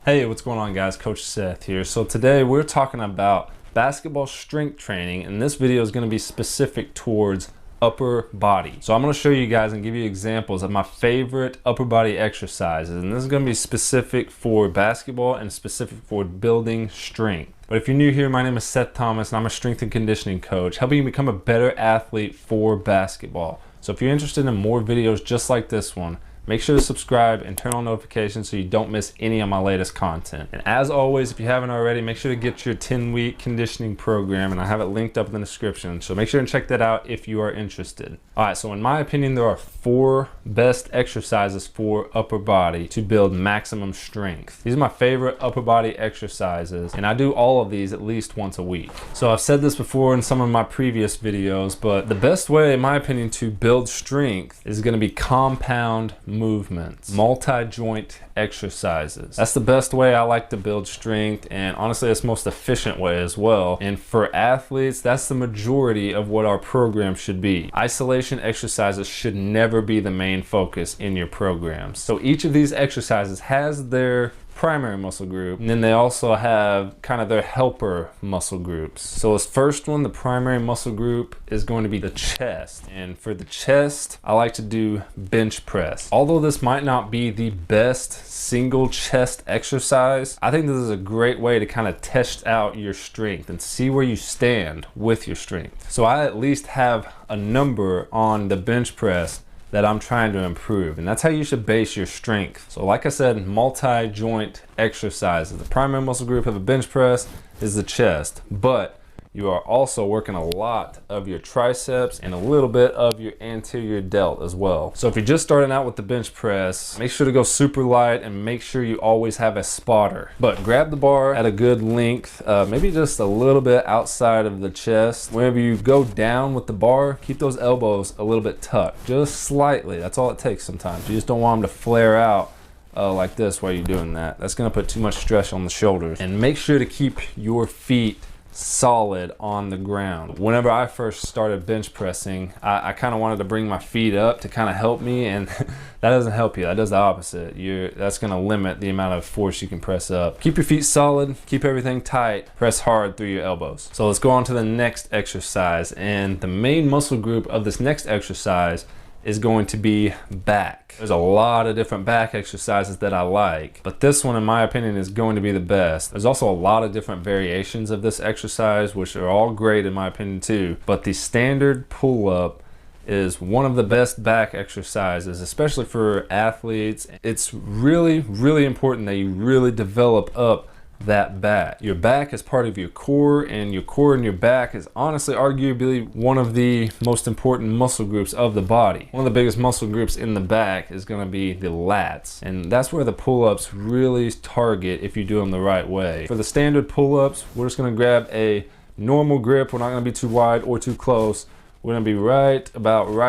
Hey, what's going on guys? Coach Seth here. So today we're talking about basketball strength training, and this video is going to be specific towards upper body. So I'm going to show you guys and give you examples of my favorite upper body exercises, and this is going to be specific for basketball and specific for building strength. But if you're new here, my name is Seth Thomas and I'm a strength and conditioning coach, helping you become a better athlete for basketball. So if you're interested in more videos just like this one, make sure to subscribe and turn on notifications so you don't miss any of my latest content. And as always, if you haven't already, make sure to get your 10-week conditioning program, and I have it linked up in the description. So make sure and check that out if you are interested. All right, so in my opinion, there are 4 best exercises for upper body to build maximum strength. These are my favorite upper body exercises, and I do all of these at least once a week. So I've said this before in some of my previous videos, but the best way, in my opinion, to build strength is going to be compound movements, multi-joint exercises. That's the best way I like to build strength, and honestly it's the most efficient way as well. And for athletes, that's the majority of what our program should be. Isolation exercises should never be the main focus in your programs. So each of these exercises has their primary muscle group, and then they also have kind of their helper muscle groups. So this first one, the primary muscle group, is going to be the chest. And for the chest, I like to do bench press. Although this might not be the best single chest exercise, I think this is a great way to kind of test out your strength and see where you stand with your strength. So I at least have a number on the bench press that I'm trying to improve, and that's how you should base your strength. So like I said, multi-joint exercises. The primary muscle group of a bench press is the chest, but you are also working a lot of your triceps and a little bit of your anterior delt as well. So if you're just starting out with the bench press, make sure to go super light and make sure you always have a spotter. But grab the bar at a good length, maybe just a little bit outside of the chest. Whenever you go down with the bar, keep those elbows a little bit tucked, just slightly. That's all it takes sometimes. You just don't want them to flare out like this while you're doing that. That's gonna put too much stress on the shoulders. And make sure to keep your feet solid on the ground. Whenever I first started bench pressing, I kind of wanted to bring my feet up to kind of help me, and that doesn't help you. That does the opposite. That's going to limit the amount of force you can press up. Keep your feet solid, keep everything tight, press hard through your elbows. So let's go on to the next exercise, and the main muscle group of this next exercise is going to be back. There's a lot of different back exercises that I like, but this one, in my opinion, is going to be the best. There's also a lot of different variations of this exercise, which are all great in my opinion too, but the standard pull-up is one of the best back exercises, especially for athletes. It's really, really important that you really develop up that back. Your back is part of your core, and your core and your back is honestly arguably one of the most important muscle groups of the body. One of the biggest muscle groups in the back is going to be the lats, and that's where the pull-ups really target if you do them the right way. For the standard pull-ups, we're just going to grab a normal grip. We're not going to be too wide or too close. We're going to be right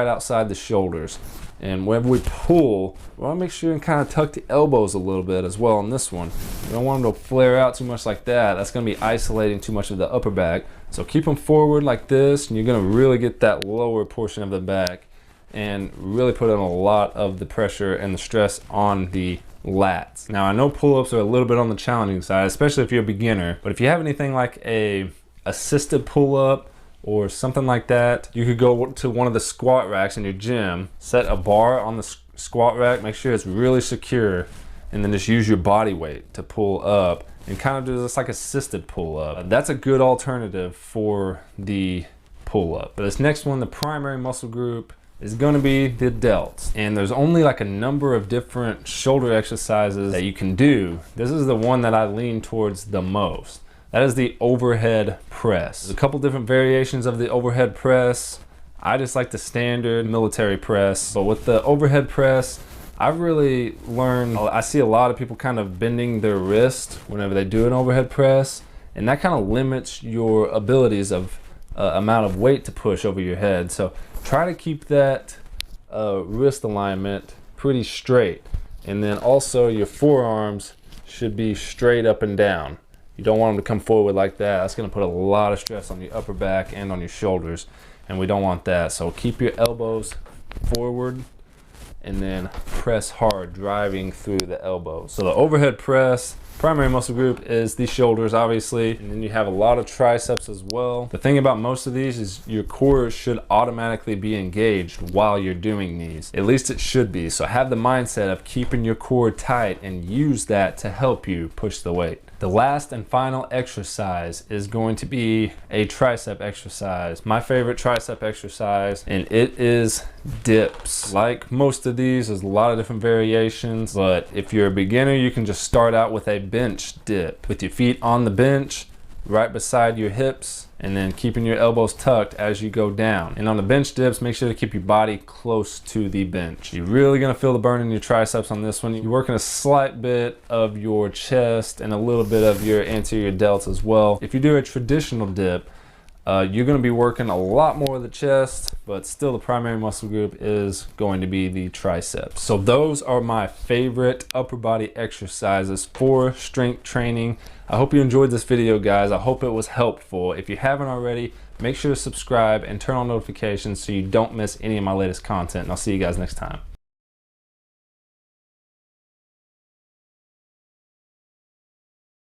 outside the shoulders. And whenever we pull, we want to make sure and kind of tuck the elbows a little bit as well on this one. You don't want them to flare out too much like that. That's going to be isolating too much of the upper back. So keep them forward like this, and you're going to really get that lower portion of the back and really put in a lot of the pressure and the stress on the lats. Now I know pull-ups are a little bit on the challenging side, especially if you're a beginner, but if you have anything like a assisted pull-up or something like that, you could go to one of the squat racks in your gym, set a bar on the squat rack, make sure it's really secure, and then just use your body weight to pull up and kind of do this like assisted pull up. That's a good alternative for the pull up. But this next one, the primary muscle group, is going to be the delts, and there's only like a number of different shoulder exercises that you can do. This is the one that I lean towards the most. That is the overhead press. There's a couple different variations of the overhead press. I just like the standard military press, but with the overhead press, I've really learned, I see a lot of people kind of bending their wrist whenever they do an overhead press, and that kind of limits your abilities of amount of weight to push over your head. So try to keep that wrist alignment pretty straight, and then also your forearms should be straight up and down. You don't want them to come forward like that. That's going to put a lot of stress on your upper back and on your shoulders, and we don't want that. So keep your elbows forward and then press hard, driving through the elbows. So the overhead press, primary muscle group is the shoulders, obviously, and then you have a lot of triceps as well. The thing about most of these is your core should automatically be engaged while you're doing these. At least it should be. So have the mindset of keeping your core tight and use that to help you push the weight. The last and final exercise is going to be a tricep exercise. My favorite tricep exercise, and it is dips. Like most of these, there's a lot of different variations, but if you're a beginner, you can just start out with a bench dip with your feet on the bench right beside your hips, and then keeping your elbows tucked as you go down. And on the bench dips, make sure to keep your body close to the bench. You're really gonna feel the burn in your triceps on this one. You're working a slight bit of your chest and a little bit of your anterior delts as well. If you do a traditional dip, you're going to be working a lot more of the chest, but still the primary muscle group is going to be the triceps. So those are my favorite upper body exercises for strength training. I hope you enjoyed this video, guys. I hope it was helpful. If you haven't already, make sure to subscribe and turn on notifications so you don't miss any of my latest content, and I'll see you guys next time.